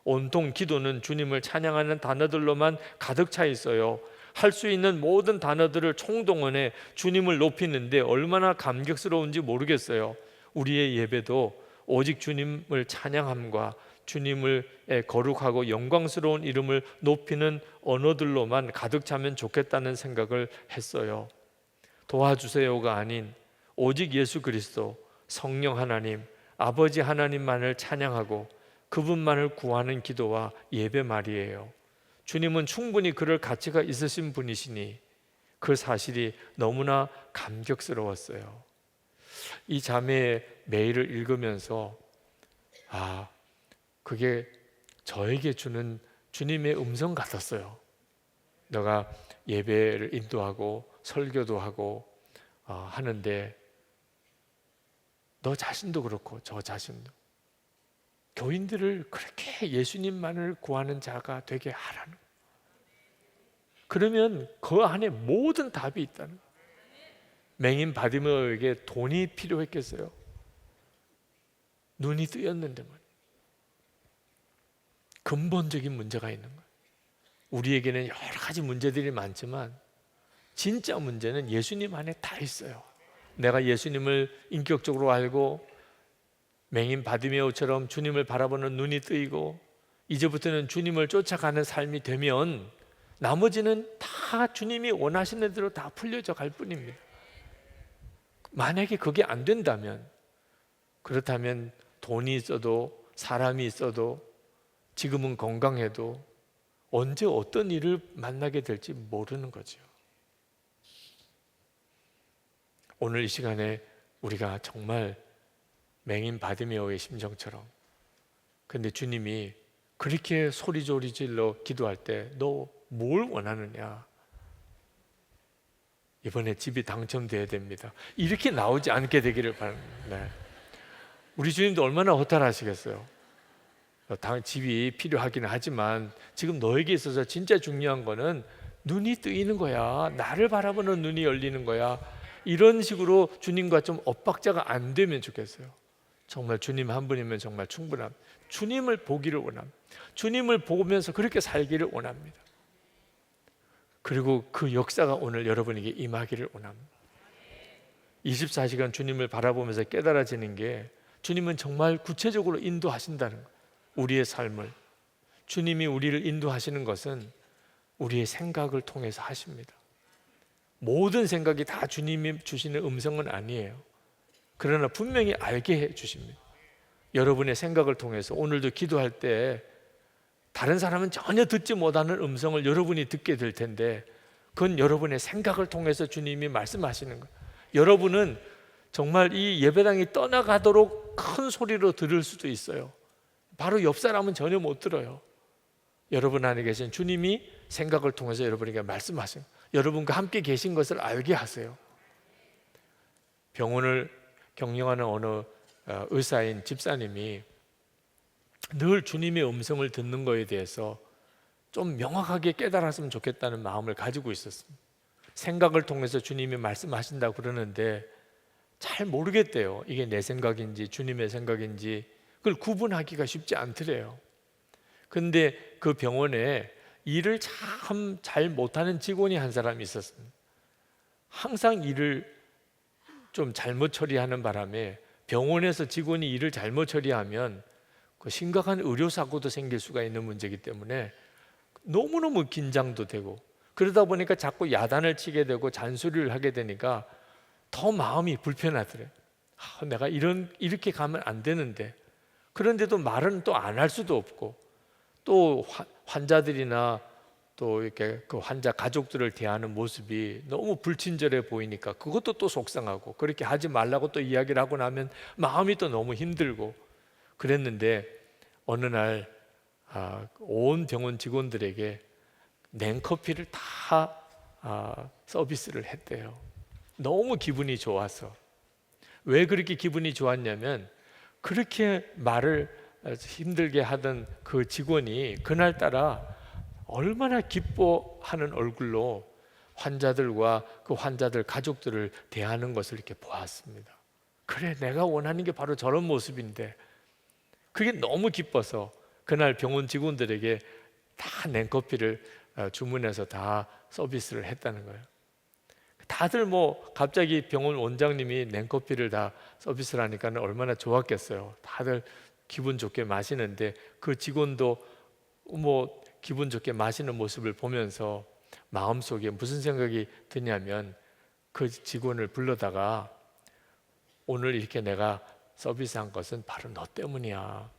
온통 기도는 주님을 찬양하는 단어들로만 가득 차 있어요. 할 수 있는 모든 단어들을 총동원해 주님을 높이는데 얼마나 감격스러운지 모르겠어요. 우리의 예배도 오직 주님을 찬양함과 주님을 거룩하고 영광스러운 이름을 높이는 언어들로만 가득 차면 좋겠다는 생각을 했어요. 도와주세요가 아닌 오직 예수 그리스도, 성령 하나님, 아버지 하나님만을 찬양하고 그분만을 구하는 기도와 예배 말이에요. 주님은 충분히 그럴 가치가 있으신 분이시니 그 사실이 너무나 감격스러웠어요. 이 자매의 메일을 읽으면서 그게 저에게 주는 주님의 음성 같았어요. 너가 예배를 인도하고 설교도 하고 하는데 너 자신도 그렇고 저 자신도 교인들을 그렇게 예수님만을 구하는 자가 되게 하라는 거예요. 그러면 그 안에 모든 답이 있다는 거예요. 맹인 바디메오에게 돈이 필요했겠어요? 눈이 뜨였는데 말이에요. 근본적인 문제가 있는 거예요. 우리에게는 여러 가지 문제들이 많지만 진짜 문제는 예수님 안에 다 있어요. 내가 예수님을 인격적으로 알고 맹인 바디메오처럼 주님을 바라보는 눈이 뜨이고 이제부터는 주님을 쫓아가는 삶이 되면 나머지는 다 주님이 원하시는 대로 다 풀려져 갈 뿐입니다. 만약에 그게 안 된다면, 그렇다면 돈이 있어도 사람이 있어도 지금은 건강해도 언제 어떤 일을 만나게 될지 모르는 거죠. 오늘 이 시간에 우리가 정말 맹인 바디메오의 심정처럼, 근데 주님이 그렇게 소리조리 질러 기도할 때 너 뭘 원하느냐? 이번에 집이 당첨돼야 됩니다. 이렇게 나오지 않게 되기를 바랍니다. 네. 우리 주님도 얼마나 허탈하시겠어요. 집이 필요하기는 하지만 지금 너에게 있어서 진짜 중요한 거는 눈이 뜨이는 거야. 나를 바라보는 눈이 열리는 거야. 이런 식으로 주님과 좀 엇박자가 안 되면 좋겠어요. 정말 주님 한 분이면 정말 충분함. 주님을 보기를 원합니다. 주님을 보면서 그렇게 살기를 원합니다. 그리고 그 역사가 오늘 여러분에게 임하기를 원합니다. 24시간 주님을 바라보면서 깨달아지는 게 주님은 정말 구체적으로 인도하신다는 거예요. 우리의 삶을. 주님이 우리를 인도하시는 것은 우리의 생각을 통해서 하십니다. 모든 생각이 다 주님이 주시는 음성은 아니에요. 그러나 분명히 알게 해 주십니다. 여러분의 생각을 통해서 오늘도 기도할 때 다른 사람은 전혀 듣지 못하는 음성을 여러분이 듣게 될 텐데 그건 여러분의 생각을 통해서 주님이 말씀하시는 거예요. 여러분은 정말 이 예배당이 떠나가도록 큰 소리로 들을 수도 있어요. 바로 옆 사람은 전혀 못 들어요. 여러분 안에 계신 주님이 생각을 통해서 여러분에게 말씀하세요. 여러분과 함께 계신 것을 알게 하세요. 병원을 경영하는 어느 의사인 집사님이 늘 주님의 음성을 듣는 것에 대해서 좀 명확하게 깨달았으면 좋겠다는 마음을 가지고 있었습니다. 생각을 통해서 주님이 말씀하신다고 그러는데 잘 모르겠대요. 이게 내 생각인지 주님의 생각인지 그걸 구분하기가 쉽지 않더래요. 근데 그 병원에 일을 참 잘 못하는 직원이 한 사람이 있었습니다. 항상 일을 좀 잘못 처리하는 바람에 병원에서 직원이 일을 잘못 처리하면 그 심각한 의료사고도 생길 수가 있는 문제이기 때문에 너무너무 긴장도 되고 그러다 보니까 자꾸 야단을 치게 되고 잔소리를 하게 되니까 더 마음이 불편하더래요. 내가 이렇게 가면 안 되는데 그런데도 말은 또 안 할 수도 없고 또 환자들이나 또 이렇게 그 환자 가족들을 대하는 모습이 너무 불친절해 보이니까 그것도 또 속상하고 그렇게 하지 말라고 또 이야기를 하고 나면 마음이 또 너무 힘들고 그랬는데 어느 날 온 병원 직원들에게 냉커피를 다 서비스를 했대요. 너무 기분이 좋아서. 왜 그렇게 기분이 좋았냐면 그렇게 말을 힘들게 하던 그 직원이 그날따라 얼마나 기뻐하는 얼굴로 환자들과 그 환자들 가족들을 대하는 것을 이렇게 보았습니다. 그래, 내가 원하는 게 바로 저런 모습인데 그게 너무 기뻐서 그날 병원 직원들에게 다 냉커피를 주문해서 다 서비스를 했다는 거예요. 다들 뭐 갑자기 병원 원장님이 냉커피를 다 서비스를 하니까 얼마나 좋았겠어요. 다들 기분 좋게 마시는데 그 직원도 뭐 기분 좋게 마시는 모습을 보면서 마음속에 무슨 생각이 드냐면 그 직원을 불러다가 오늘 이렇게 내가 서비스한 것은 바로 너 때문이야.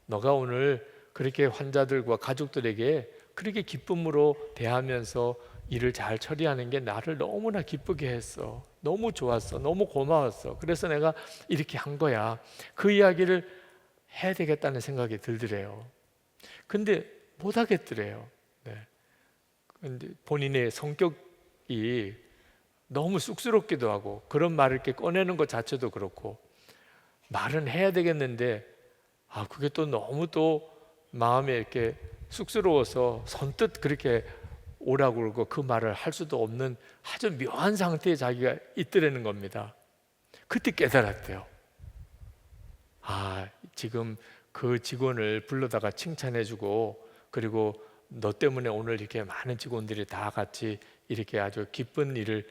너가 오늘 그렇게 환자들과 가족들에게 그렇게 기쁨으로 대하면서 일을 잘 처리하는 게 나를 너무나 기쁘게 했어. 너무 좋았어. 너무 고마웠어. 그래서 내가 이렇게 한 거야. 그 이야기를 해야 되겠다는 생각이 들더래요. 근데 못 하겠더래요. 네. 근데 본인의 성격이 너무 쑥스럽기도 하고 그런 말을 이렇게 꺼내는 것 자체도 그렇고 말은 해야 되겠는데 그게 또 너무 또 마음에 이렇게 쑥스러워서 선뜻 그렇게 오라고 그러고 그 말을 할 수도 없는 아주 묘한 상태에 자기가 있더라는 겁니다. 그때 깨달았대요. 지금 그 직원을 불러다가 칭찬해주고 그리고 너 때문에 오늘 이렇게 많은 직원들이 다 같이 이렇게 아주 기쁜 일을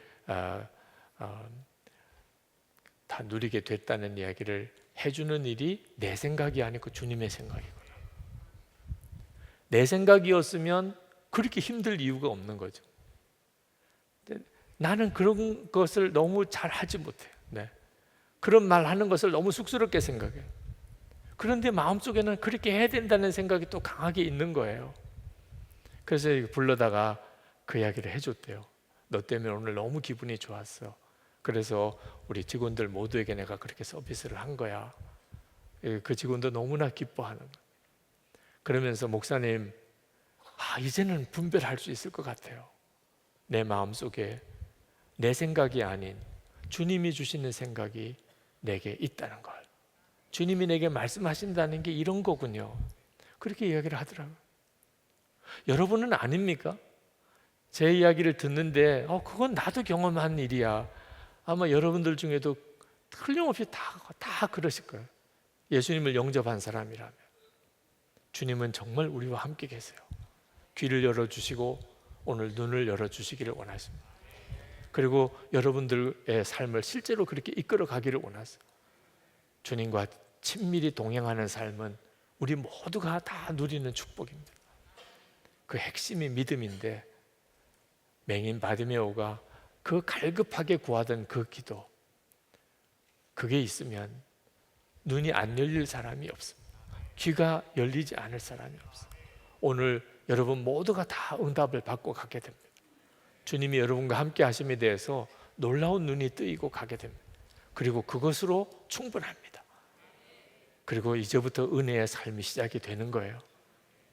다 누리게 됐다는 이야기를 해주는 일이 내 생각이 아니고 주님의 생각이구나. 내 생각이었으면 그렇게 힘들 이유가 없는 거죠. 나는 그런 것을 너무 잘 하지 못해요. 네. 그런 말 하는 것을 너무 쑥스럽게 생각해요. 그런데 마음속에는 그렇게 해야 된다는 생각이 또 강하게 있는 거예요. 그래서 불러다가 그 이야기를 해줬대요. 너 때문에 오늘 너무 기분이 좋았어. 그래서 우리 직원들 모두에게 내가 그렇게 서비스를 한 거야. 그 직원도 너무나 기뻐하는 거예요. 그러면서 목사님, 이제는 분별할 수 있을 것 같아요. 내 마음속에 내 생각이 아닌 주님이 주시는 생각이 내게 있다는 걸, 주님이 내게 말씀하신다는 게 이런 거군요. 그렇게 이야기를 하더라고요. 여러분은 아닙니까? 제 이야기를 듣는데 그건 나도 경험한 일이야. 아마 여러분들 중에도 틀림없이 다 그러실 거예요. 예수님을 영접한 사람이라면. 주님은 정말 우리와 함께 계세요. 귀를 열어주시고 오늘 눈을 열어주시기를 원하십니다. 그리고 여러분들의 삶을 실제로 그렇게 이끌어 가기를 원하세요. 주님과 친밀히 동행하는 삶은 우리 모두가 다 누리는 축복입니다. 그 핵심이 믿음인데 맹인 바디메오가 그 갈급하게 구하던 그 기도, 그게 있으면 눈이 안 열릴 사람이 없습니다. 귀가 열리지 않을 사람이 없어요. 오늘 여러분 모두가 다 응답을 받고 가게 됩니다. 주님이 여러분과 함께 하심에 대해서 놀라운 눈이 뜨이고 가게 됩니다. 그리고 그것으로 충분합니다. 그리고 이제부터 은혜의 삶이 시작이 되는 거예요.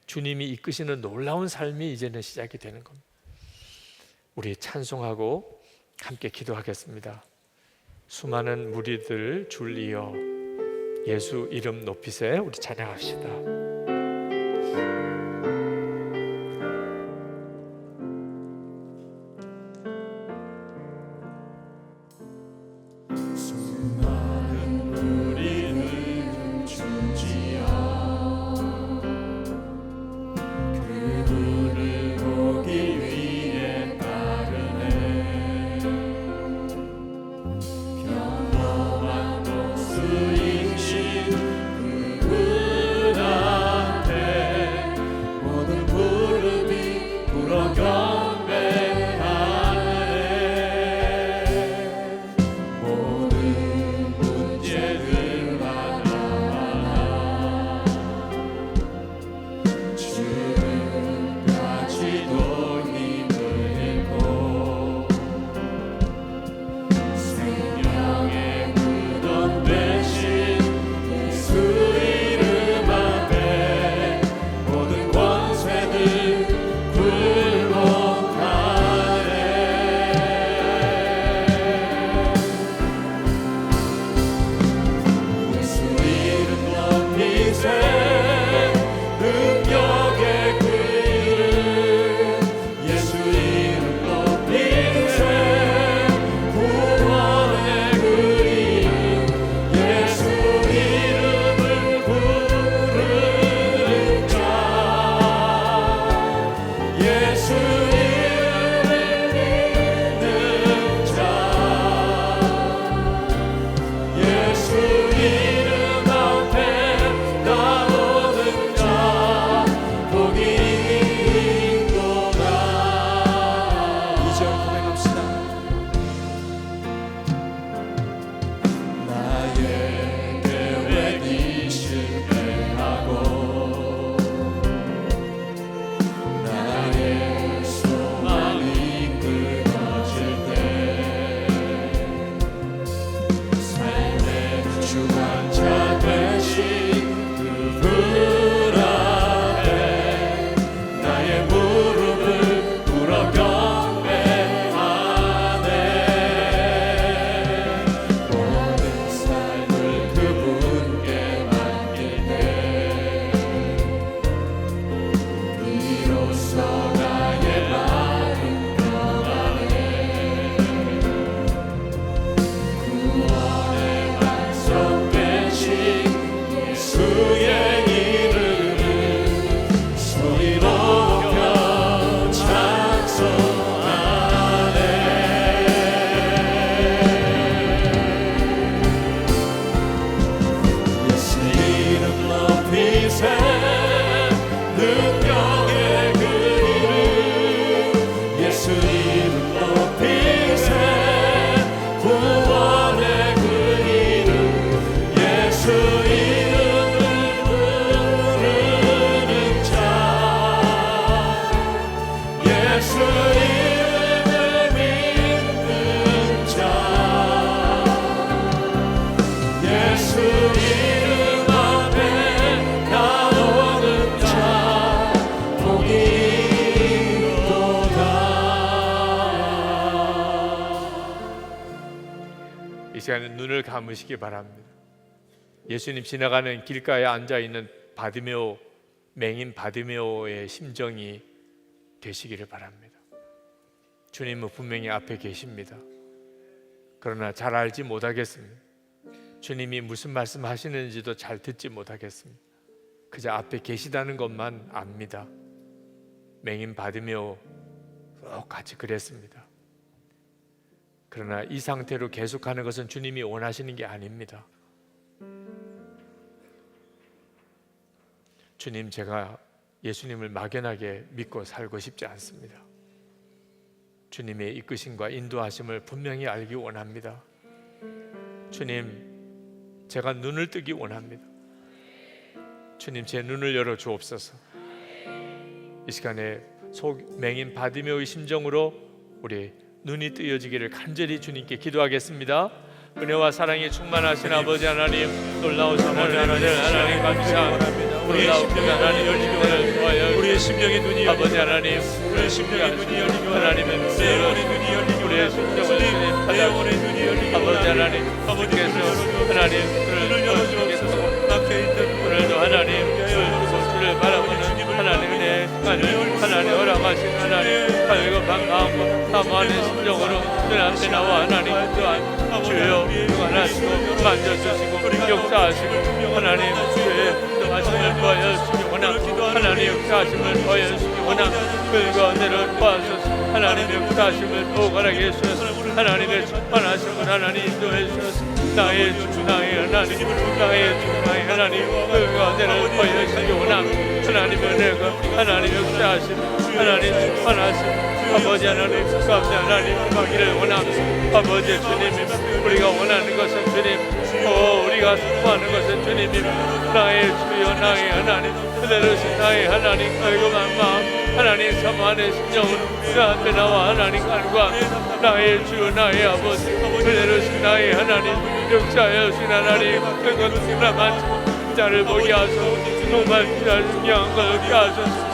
주님이 이끄시는 놀라운 삶이 이제는 시작이 되는 겁니다. 우리 찬송하고 함께 기도하겠습니다. 수많은 무리들 줄 이어 예수 이름 높이세. 우리 찬양합시다. 능력의 시간에 눈을 감으시기 바랍니다. 예수님 지나가는 길가에 앉아있는 바디메오, 맹인 바디메오의 심정이 되시기를 바랍니다. 주님은 분명히 앞에 계십니다. 그러나 잘 알지 못하겠습니다. 주님이 무슨 말씀 하시는지도 잘 듣지 못하겠습니다. 그저 앞에 계시다는 것만 압니다. 맹인 바디메오 똑같이 그랬습니다. 그러나 이 상태로 계속하는 것은 주님이 원하시는 게 아닙니다. 주님, 제가 예수님을 막연하게 믿고 살고 싶지 않습니다. 주님의 이끄심과 인도하심을 분명히 알기 원합니다. 주님, 제가 눈을 뜨기 원합니다. 주님, 제 눈을 열어 주옵소서. 이 시간에 맹인 바디메오의 심정으로 우리 눈이 뜨여지기를 간절히 주님께 기도하겠습니다. 은혜와 사랑이 충만하신 아버지 하나님, 놀라우신 하나님 감사합니다. 놀라우신 하나님 열리기를 좋아요. 우리의 심령의 눈이 아버지 하나님, 우리의 심령의 눈이 열리고 하나님은 내 영혼의 눈이 열리고 우리의 심정을 내 영혼의 눈이 열리고 아버지 하나님, 아버지께서 하나님 눈을 열어주시옵소서. 오늘도 하나님 주를 바라보는 하나님 은혜, 하나님 허락하신 하나님 가지고 반가움과 사모하는 심정으로 늘 앞에 나와 하나님 또한 주여 하나님 만져주시고 역사하시고 하나님 주의 하심을 더하여주시기 원합니다. 하나님 역사하심을 더하여주시기 원합니다. 그 가운데를 도와주셔서 하나님 역사하심을 도가라게 해주셔서 하나님의 충만하심을 하나님 인도해 주셔서 나의 주 나의 하나님 나의 주 나의 하나님 그 가운데를 더하여주시기 원합니다. 하나님의 은혜가 하나님 역사하심 하나님 충만하심 아버지 하나님 가운데 하나님 가기를 원합니다. 아버지 주님, 우리가 원하는 것은 주님, 우리가 소원하는 것은 주님입니다. 나의 주여 나의 하나님 그대로신 나의 하나님 깔끔한 마음 하나님 사모하는 심정으로 그 앞에 나와 하나님 간과 나의 주 나의 아버지 그대로신 나의 하나님 역사하신 하나님 그것 누구나만 자를 보게 하소서. 정말 자를 중요한 걸 얻게 하소서.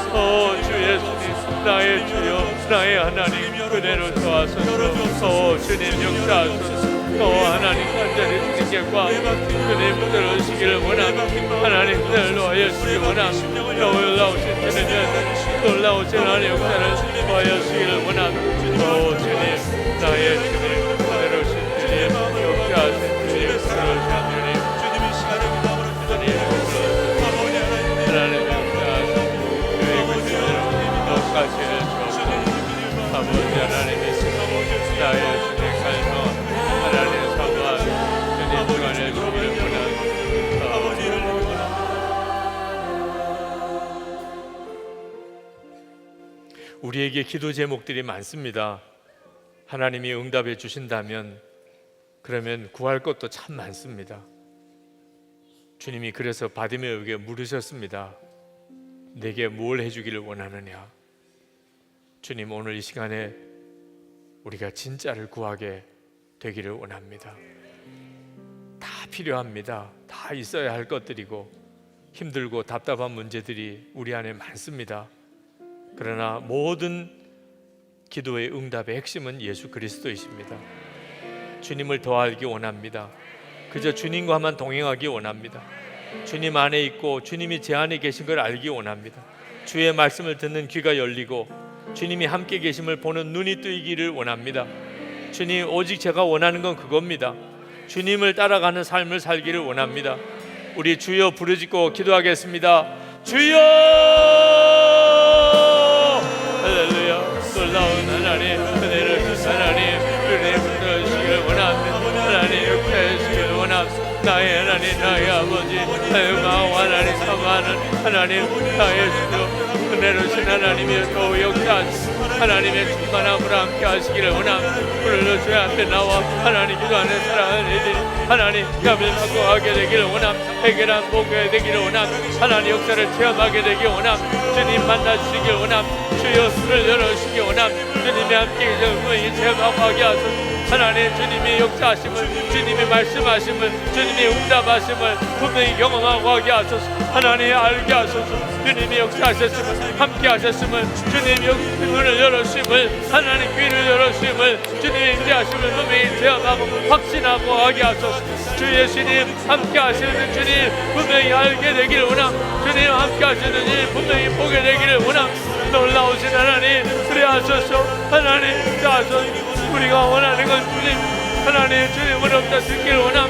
주 예수님 나의 주여 나의 하나님 그대로 도와소서. 주님 역사하소서. 하나님 간절히 주님께 구하고 주님 들어주시기를 원합니다. 하나님 그대로 도와주시기 원합니다. 놀라우신 주님 놀라우신 하나님 역사를 도와주시기를 원합니다. 주님 나의 주님 그대로신 주님 역사하신 주님 그대로신 주님 하나님 역사하신 주의 구주를 똑같이 해주옵소서. 아버지 하나님의 주님 나의 주님 갈망 하나님 사모한 주님 주관을 주기를 원합니다. 우리에게 기도 제목들이 많습니다. 하나님이 응답해 주신다면 그러면 구할 것도 참 많습니다. 주님이 그래서 바디메오에게 물으셨습니다. 내게 뭘 해주기를 원하느냐? 주님, 오늘 이 시간에 우리가 진짜를 구하게 되기를 원합니다. 다 필요합니다. 다 있어야 할 것들이고 힘들고 답답한 문제들이 우리 안에 많습니다. 그러나 모든 기도의 응답의 핵심은 예수 그리스도이십니다. 주님을 더 알기 원합니다. 그저 주님과만 동행하기 원합니다. 주님 안에 있고 주님이 제 안에 계신 걸 알기 원합니다. 주의 말씀을 듣는 귀가 열리고 주님이 함께 계심을 보는 눈이 뜨이기를 원합니다. 주님, 오직 제가 원하는 건 그겁니다. 주님을 따라가는 삶을 살기를 원합니다. 우리 주여 부르짖고 기도하겠습니다. 주여! 할렐루야. 놀라운 하나님, 은혜를 주신 하나님, 은혜 붙들으시기를 원합니다. 하나님 역사해 주시기를 원합니다. 나의 하나님, 나의 아버지, 나의 마음 하나님 사모하는 하나님, 나의 주여 은혜로 신 하나님의 또 역사하시고 하나님의 충만함으로 함께 하시기를 원합니다. 오늘도 주의 앞에 나와 하나님 기도하는 사랑하는 이들이 하나님 답을 받고 하게 되기를 원합니다. 해결한 복게 되기를 원합니다. 하나님 역사를 체험하게 되기를 원합니다. 주님 만나주시길 원합니다. 주여 술을 열어주시기 원합니다. 주님이 함께 계셔서 분명히 체험하고 하게 하소서. 하나님 주님이 역사하심을, 주님이 말씀하심을, 주님이 응답하심을 분명히 경험하고 하게 하소서. 하나님 알게 하소서. 주님이 역사하셨음을, 함께 하셨음을, 주님이 문을 열어주심을, 하나님 귀를 열어주심을, 주님이 인자하심을 분명히 체험하고 확신하고 하게 하소서. 주 예수님 함께 하시는 주님 분명히 알게 되기를 원함. 주님 함께 하시는 주님 분명히 보게 되기를 원함. 놀라우신 하나님 그리하소서. 하나님 자소서. 우리가 원하는 건 주님, 하나님 주님으로부터 듣기를 원함.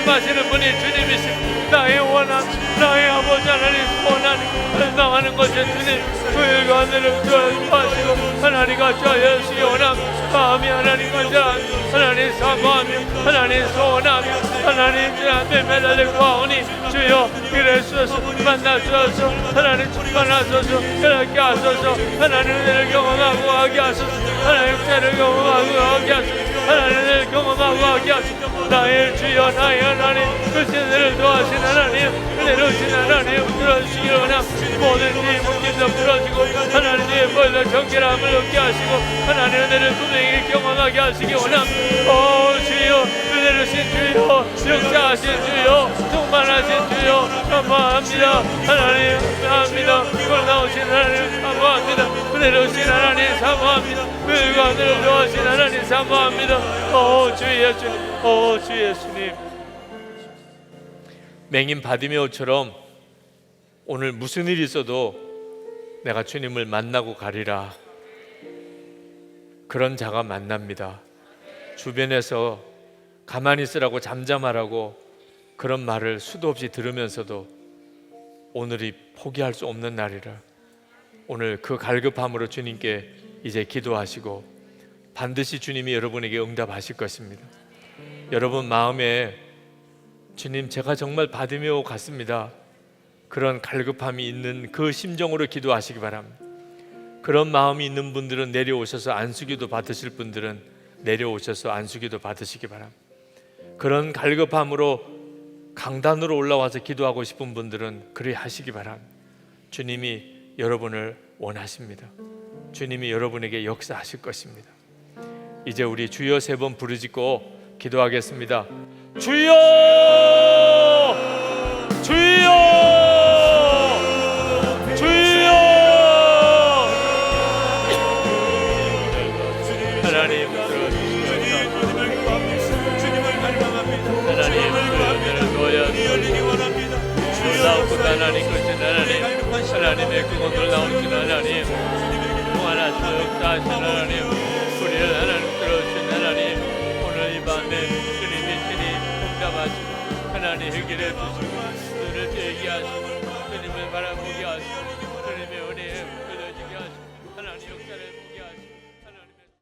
말씀하시는 분이 주님이십니다. 나의 원함, 나의 아버지 하나님 원하는 나가는 것이 주님 그일과 하늘을 좋아하시고 하나님과 좋아하시기 원함. 마음이 하나님과 하나님 사모하며 하나님 소원하며 하나님 주 앞에 매달려 구하오니 주여 이래소서 만나소서. 하나님 충만하소서. 그렇게 하소서. 하나님 은혜를 경험하고 하게 하소서. 하나님 역사를 경험하고 하게 하소서. 하나님 은혜를 경험하고 하게 하소서. 나의 주여 나의 하나님 그 세대를 도와신 하나님 은혜로우신 하나님 들어주시기 원함. 모든 묶임도 풀어주고 하나님의 벌써 정결함을 얻게 하시고 하나님 은혜를 분명히 경험하게 하시기 원함. 오 주여 은혜로우신 주여 역사하신 주여 충만하신 주여 사모합니다. 하나님 사모합니다. 놀라우신 하나님 사모합니다. 은혜로우신 하나님 사모합니다. 그일과 하늘을 도와신 하나님 사모합니다. 오 주 예수님, 오 주 예수님. 맹인 바디메오처럼 오늘 무슨 일이 있어도 내가 주님을 만나고 가리라, 그런 자가 만납니다. 주변에서 가만히 있으라고 잠잠하라고 그런 말을 수도 없이 들으면서도 오늘이 포기할 수 없는 날이라 오늘 그 갈급함으로 주님께 이제 기도하시고 반드시 주님이 여러분에게 응답하실 것입니다. 여러분 마음에 주님 제가 정말 바디메오 같습니다, 그런 갈급함이 있는 그 심정으로 기도하시기 바랍니다. 그런 마음이 있는 분들은 내려오셔서 안수기도 받으실 분들은 내려오셔서 안수기도 받으시기 바랍니다. 그런 갈급함으로 강단으로 올라와서 기도하고 싶은 분들은 그리 하시기 바랍니다. 주님이 여러분을 원하십니다. 주님이 여러분에게 역사하실 것입니다. 이제 우리 주여 3번 부르짖고 기도하겠습니다. 주여! 주여! 주여! 하나님 하나님 놀라우고 하나님 크신 하나님, 하나님의 크고 놀라우신 하나님, 무한하시고 역사하신 하나님, 우리를 하나님 들어주신 하나님, 오늘 이 밤에 주님 응답하시고 하나님 해결해 주시고 눈을 뜨게 하시고 주님을 바라보게 하시고